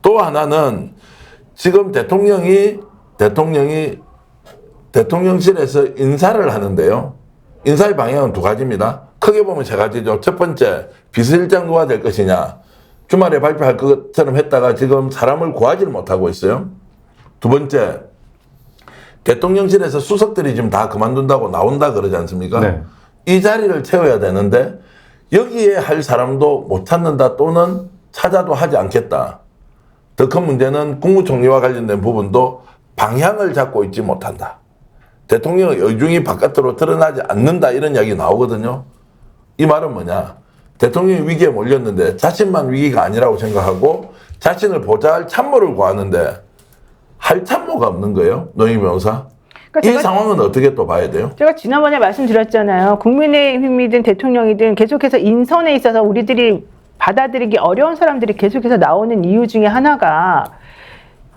또 하나는 지금 대통령이 대통령실에서 인사를 하는데요. 인사의 방향은 두 가지입니다. 크게 보면 세 가지죠. 첫 번째, 비서실장 누가 될 것이냐. 주말에 발표할 것처럼 했다가 지금 사람을 구하지를 못하고 있어요. 두 번째, 대통령실에서 수석들이 지금 다 그만둔다고 나온다 그러지 않습니까? 네. 이 자리를 채워야 되는데 여기에 할 사람도 못 찾는다 또는 찾아도 하지 않겠다. 더 큰 문제는 국무총리와 관련된 부분도 방향을 잡고 있지 못한다. 대통령의 의중이 바깥으로 드러나지 않는다 이런 이야기 나오거든요. 이 말은 뭐냐? 대통령이 위기에 몰렸는데 자신만 위기가 아니라고 생각하고 자신을 보좌할 참모를 구하는데 할 참모가 없는 거예요. 노영희 변호사. 그러니까 이 상황은 어떻게 또 봐야 돼요? 제가 지난번에 말씀드렸잖아요. 국민의힘이든 대통령이든 계속해서 인선에 있어서 우리들이 받아들이기 어려운 사람들이 계속해서 나오는 이유 중에 하나가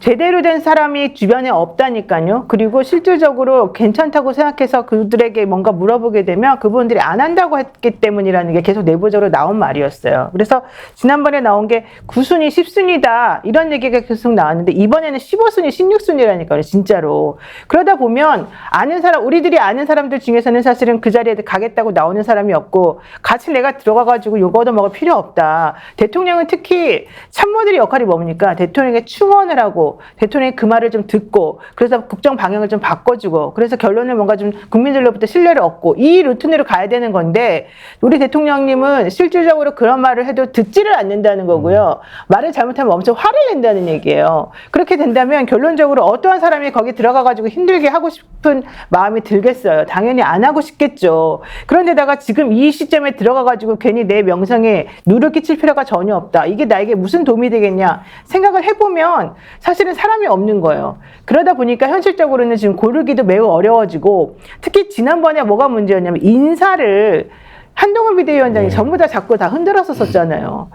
제대로 된 사람이 주변에 없다니까요. 그리고 실질적으로 괜찮다고 생각해서 그들에게 뭔가 물어보게 되면 그분들이 안 한다고 했기 때문이라는 게 계속 내부적으로 나온 말이었어요. 그래서 지난번에 나온 게 9순위, 10순위다 이런 얘기가 계속 나왔는데 이번에는 15순위, 16순위라니까요. 진짜로. 그러다 보면 아는 사람, 우리들이 아는 사람들 중에서는 사실은 그 자리에 가겠다고 나오는 사람이 없고 같이 내가 들어가가지고 요거 얻어먹을 필요 없다. 대통령은 특히 참모들의 역할이 뭡니까? 대통령에게 충원을 하고 대통령이 그 말을 좀 듣고 그래서 국정 방향을 좀 바꿔주고 그래서 결론을 뭔가 좀 국민들로부터 신뢰를 얻고 이 루틴으로 가야 되는 건데 우리 대통령님은 실질적으로 그런 말을 해도 듣지를 않는다는 거고요. 말을 잘못하면 엄청 화를 낸다는 얘기예요. 그렇게 된다면 결론적으로 어떠한 사람이 거기 들어가가지고 힘들게 하고 싶은 마음이 들겠어요. 당연히 안 하고 싶겠죠. 그런데다가 지금 이 시점에 들어가가지고 괜히 내 명성에 누를 끼칠 필요가 전혀 없다. 이게 나에게 무슨 도움이 되겠냐 생각을 해보면 사실은 사람이 없는 거예요. 그러다 보니까 현실적으로는 지금 고르기도 매우 어려워지고 특히 지난번에 뭐가 문제였냐면 인사를 한동훈 비대위원장이 전부 다 자꾸 다 흔들었었잖아요.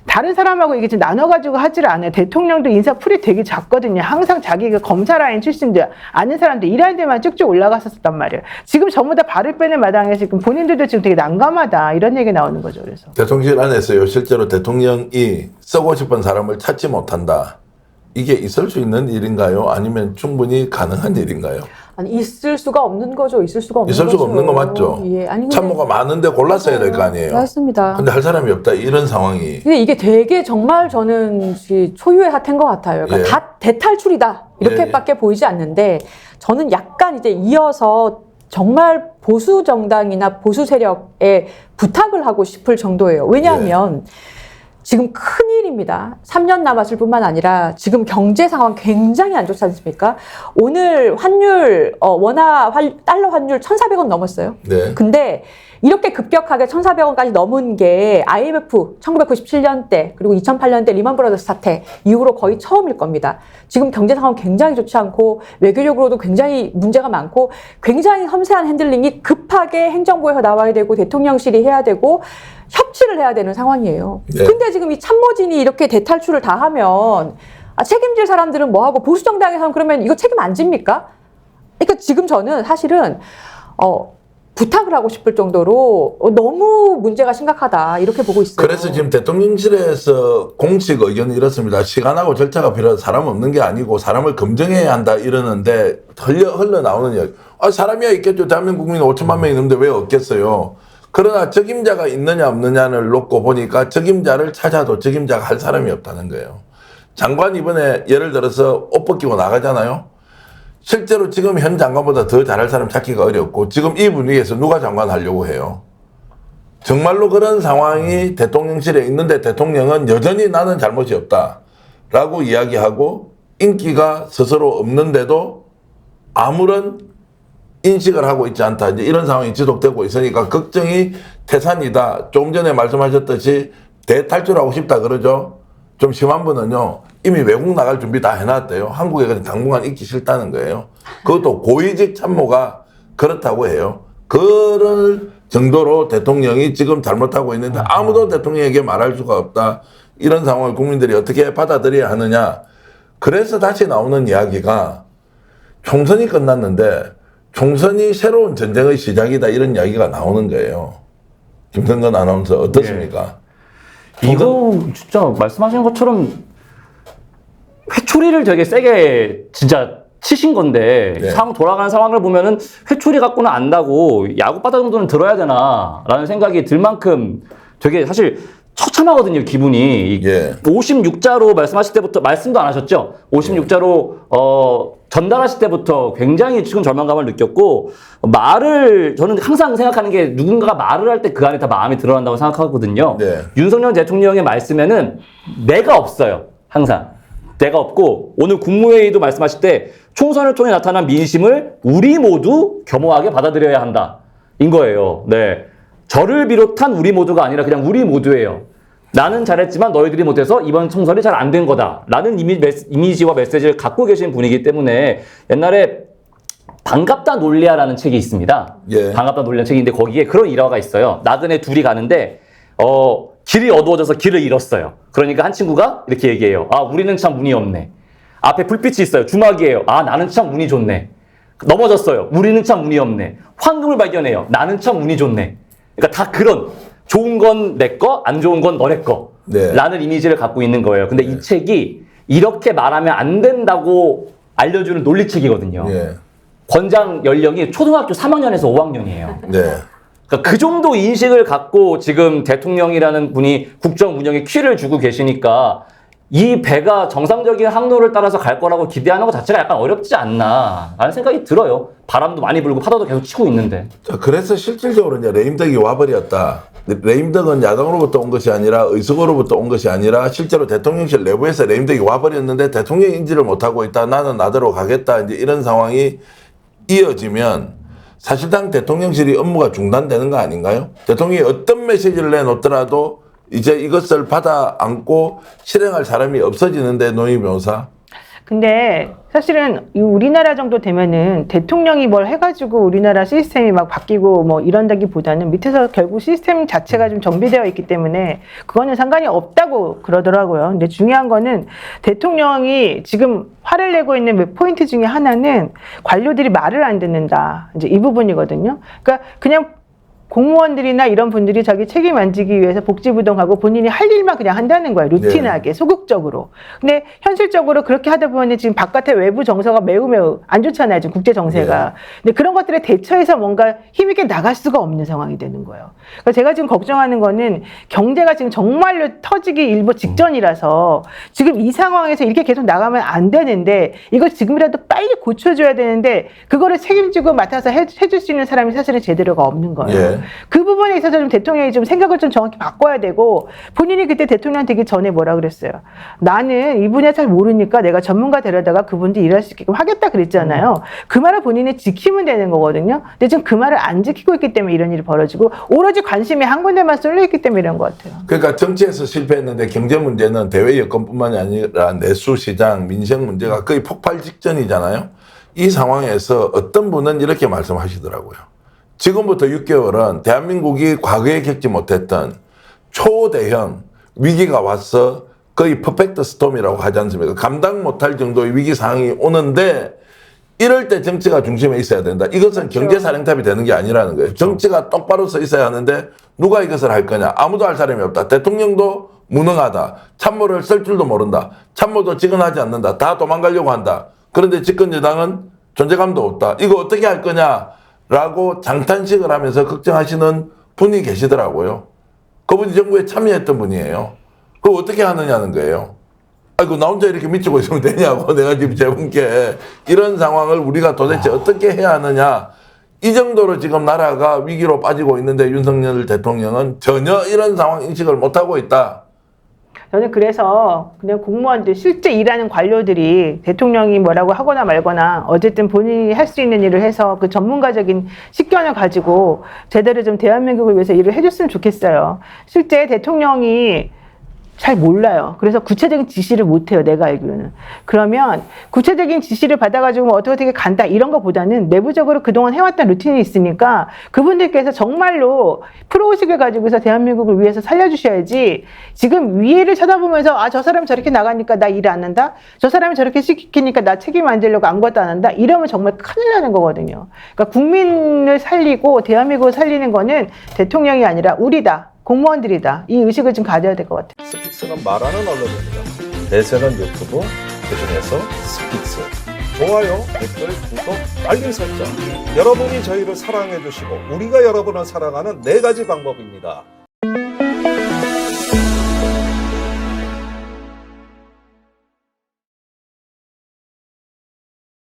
다른 사람하고 이게 지금 나눠가지고 하지를 않아요. 대통령도 인사 풀이 되게 작거든요. 항상 자기 그 검사 라인 출신들, 아는 사람들, 일하는 데만 쭉쭉 올라갔었단 말이에요. 지금 전부 다 발을 빼는 마당에 지금 본인들도 지금 되게 난감하다. 이런 얘기 나오는 거죠. 그래서. 대통령실 안에서요. 실제로 대통령이 쓰고 싶은 사람을 찾지 못한다. 이게 있을 수 있는 일인가요? 아니면 충분히 가능한 일인가요? 아니 있을 수가 없는 거죠. 있을 수가 없는 있을 수가 거죠. 없는 거 맞죠? 예. 아니, 근데 참모가 많은데 골랐어야 될 거 아니에요? 맞습니다. 근데 할 사람이 없다 이런 상황이. 근데 이게 되게 정말 저는 초유의 사태인 것 같아요. 그러니까 예. 다 대탈출이다 이렇게밖에 보이지 않는데 저는 약간 이제 이어서 정말 보수 정당이나 보수 세력에 부탁을 하고 싶을 정도예요. 왜냐하면 지금 큰일입니다. 3년 남았을 뿐만 아니라 지금 경제 상황 굉장히 안 좋지 않습니까? 오늘 환율, 달러 환율 1,400원 넘었어요. 네. 근데 이렇게 급격하게 1,400원까지 넘은 게 IMF 1997년 때 그리고 2008년 때 리먼 브라더스 사태 이후로 거의 처음일 겁니다. 지금 경제 상황 굉장히 좋지 않고 외교적으로도 굉장히 문제가 많고 굉장히 섬세한 핸들링이 급하게 행정부에서 나와야 되고 대통령실이 해야 되고 협치를 해야 되는 상황이에요. 네. 근데 지금 이 참모진이 이렇게 대탈출을 다 하면 책임질 사람들은 뭐 하고 보수 정당에서는 그러면 이거 책임 안 집니까? 그러니까 지금 저는 사실은 부탁을 하고 싶을 정도로 너무 문제가 심각하다 이렇게 보고 있어요. 그래서 지금 대통령실에서 공식 의견이 이렇습니다. 시간하고 절차가 필요해서 사람 없는 게 아니고 사람을 검증해야 한다 이러는데 흘러나오는 이야기. 사람이야 있겠죠. 대한민국 국민 5천만 명이 넘는데 왜 없겠어요. 그러나 적임자가 있느냐 없느냐를 놓고 보니까 적임자를 찾아도 적임자가 할 사람이 없다는 거예요. 장관 이번에 예를 들어서 옷 벗기고 나가잖아요. 실제로 지금 현 장관보다 더 잘할 사람 찾기가 어렵고 지금 이 분위기에서 누가 장관 하려고 해요. 정말로 그런 상황이 대통령실에 있는데 대통령은 여전히 나는 잘못이 없다라고 이야기하고 인기가 스스로 없는데도 아무런 인식을 하고 있지 않다. 이제 이런 상황이 지속되고 있으니까 걱정이 태산이다. 조금 전에 말씀하셨듯이 대탈출하고 싶다 그러죠. 좀 심한 분은요. 이미 외국 나갈 준비 다 해놨대요. 한국에 그냥 당분간 있기 싫다는 거예요. 그것도 고위직 참모가 그렇다고 해요. 그럴 정도로 대통령이 지금 잘못하고 있는데 아무도 대통령에게 말할 수가 없다. 이런 상황을 국민들이 어떻게 받아들여야 하느냐. 그래서 다시 나오는 이야기가 총선이 끝났는데 총선이 새로운 전쟁의 시작이다. 이런 이야기가 나오는 거예요. 김성근 아나운서 어떻습니까? 이거 진짜 말씀하신 것처럼 회초리를 되게 세게 진짜 치신 건데 네. 상황 돌아가는 상황을 보면은 회초리 갖고는 안다고 야구 바다 정도는 들어야 되나라는 생각이 들 만큼 되게 사실 처참하거든요, 기분이. 예. 56자로 말씀하실 때부터 말씀도 안 하셨죠? 56자로 전달하실 때부터 굉장히 지금 절망감을 느꼈고 말을 저는 항상 생각하는 게 누군가가 말을 할 때 그 안에 다 마음이 드러난다고 생각하거든요. 네. 윤석열 대통령의 말씀에는 내가 없어요. 항상. 내가 없고 오늘 국무회의도 말씀하실 때 총선을 통해 나타난 민심을 우리 모두 겸허하게 받아들여야 한다. 인 거예요. 네. 저를 비롯한 우리 모두가 아니라 그냥 우리 모두예요. 나는 잘했지만 너희들이 못해서 이번 총선이 잘 안 된 거다. 라는 이미지와 메시지를 갖고 계신 분이기 때문에 옛날에 반갑다 논리야라는 책이 있습니다. 예. 반갑다 논리라는 책인데 거기에 그런 일화가 있어요. 나그네 둘이 가는데 길이 어두워져서 길을 잃었어요. 그러니까 한 친구가 이렇게 얘기해요. 아, 우리는 참 운이 없네. 앞에 불빛이 있어요. 주막이에요. 아, 나는 참 운이 좋네. 넘어졌어요. 우리는 참 운이 없네. 황금을 발견해요. 나는 참 운이 좋네. 그러니까 다 그런 좋은 건 내 거, 안 좋은 건 너네 거. 네. 라는 이미지를 갖고 있는 거예요. 근데 이 책이 이렇게 말하면 안 된다고 알려주는 논리책이거든요. 예. 권장 연령이 초등학교 3학년에서 5학년이에요. 네. 그러니까 그 정도 인식을 갖고 지금 대통령이라는 분이 국정 운영에 키를 주고 계시니까 이 배가 정상적인 항로를 따라서 갈 거라고 기대하는 것 자체가 약간 어렵지 않나 라는 생각이 들어요. 바람도 많이 불고 파도도 계속 치고 있는데. 자, 그래서 실질적으로 이제 레임덕이 와버렸다. 레임덕은 야당으로부터 온 것이 아니라 의석으로부터 온 것이 아니라 실제로 대통령실 내부에서 레임덕이 와버렸는데 대통령 인지를 못하고 있다. 나는 나대로 가겠다. 이제 이런 상황이 이어지면 사실상 대통령실이 업무가 중단되는 거 아닌가요? 대통령이 어떤 메시지를 내놓더라도 이제 이것을 받아 안고 실행할 사람이 없어지는데 노희 변호사. 근데 사실은 이 우리나라 정도 되면은 대통령이 뭘 해가지고 우리나라 시스템이 막 바뀌고 뭐 이런다기보다는 밑에서 결국 시스템 자체가 좀 정비되어 있기 때문에 그거는 상관이 없다고 그러더라고요. 근데 중요한 거는 대통령이 지금 화를 내고 있는 포인트 중에 하나는 관료들이 말을 안 듣는다. 이제 이 부분이거든요. 그러니까 그냥 공무원들이나 이런 분들이 자기 책임 안 지기 위해서 복지부동하고 본인이 할 일만 그냥 한다는 거예요. 루틴하게, 소극적으로. 근데 현실적으로 그렇게 하다 보면 지금 바깥의 외부 정서가 매우 안 좋잖아요. 지금 국제 정세가. 근데 그런 것들에 대처해서 뭔가 힘있게 나갈 수가 없는 상황이 되는 거예요. 그러니까 제가 지금 걱정하는 거는 경제가 지금 정말로 터지기 일보 직전이라서 지금 이 상황에서 이렇게 계속 나가면 안 되는데 이걸 지금이라도 빨리 고쳐줘야 되는데 그거를 책임지고 맡아서 해줄 수 있는 사람이 사실은 제대로가 없는 거예요. 예. 그 부분에 있어서 좀 대통령이 좀 생각을 좀 정확히 바꿔야 되고 본인이 그때 대통령 되기 전에 뭐라 그랬어요. 나는 이 분야 잘 모르니까 내가 전문가 데려다가 그분들이 일할 수 있게끔 하겠다 그랬잖아요. 그 말을 본인이 지키면 되는 거거든요. 근데 지금 그 말을 안 지키고 있기 때문에 이런 일이 벌어지고 오로지 관심이 한 군데만 쏠려 있기 때문에 이런 것 같아요. 그러니까 정치에서 실패했는데 경제 문제는 대외 여건뿐만이 아니라 내수 시장, 민생 문제가 거의 폭발 직전이잖아요. 이 상황에서 어떤 분은 이렇게 말씀하시더라고요. 지금부터 6개월은 대한민국이 과거에 겪지 못했던 초대형 위기가 와서 거의 퍼펙트 스톰이라고 하지 않습니까? 감당 못할 정도의 위기 상황이 오는데 이럴 때 정치가 중심에 있어야 된다. 이것은 경제사령탑이 되는 게 아니라는 거예요. 정치가 똑바로 서 있어야 하는데 누가 이것을 할 거냐? 아무도 할 사람이 없다. 대통령도 무능하다. 참모를 쓸 줄도 모른다. 참모도 직언하지 않는다. 다 도망가려고 한다. 그런데 집권 여당은 존재감도 없다. 이거 어떻게 할 거냐? 라고 장탄식을 하면서 걱정하시는 분이 계시더라고요. 그분이 정부에 참여했던 분이에요. 그거 어떻게 하느냐는 거예요. 아이고, 나 혼자 이렇게 미치고 있으면 되냐고. 내가 지금 제분께 이런 상황을 우리가 도대체 어떻게 해야 하느냐. 이 정도로 지금 나라가 위기로 빠지고 있는데 윤석열 대통령은 전혀 이런 상황 인식을 못하고 있다. 저는 그래서 그냥 공무원들 실제 일하는 관료들이 대통령이 뭐라고 하거나 말거나 어쨌든 본인이 할 수 있는 일을 해서 그 전문가적인 식견을 가지고 제대로 좀 대한민국을 위해서 일을 해줬으면 좋겠어요. 실제 대통령이 잘 몰라요. 그래서 구체적인 지시를 못해요. 내가 알기로는. 그러면 구체적인 지시를 받아가지고 뭐 어떻게 간다 이런 것보다는 내부적으로 그동안 해왔던 루틴이 있으니까 그분들께서 정말로 프로의식을 가지고서 대한민국을 위해서 살려주셔야지 지금 위에를 쳐다보면서 아, 저 사람이 저렇게 나가니까 나 일 안 한다? 저 사람이 저렇게 시키니까 나 책임 안 지려고 아무것도 안 한다? 이러면 정말 큰일 나는 거거든요. 그러니까 국민을 살리고 대한민국을 살리는 거는 대통령이 아니라 우리다. 공무원들이다. 이 의식을 좀 가져야 될 것 같아요. 스픽스는 말하는 언론입니다. 대세는 유튜브, 그중에서 스피츠. 좋아요, 댓글, 구독, 알림 설정. 여러분이 저희를 사랑해 주시고 우리가 여러분을 사랑하는 4가지 방법입니다.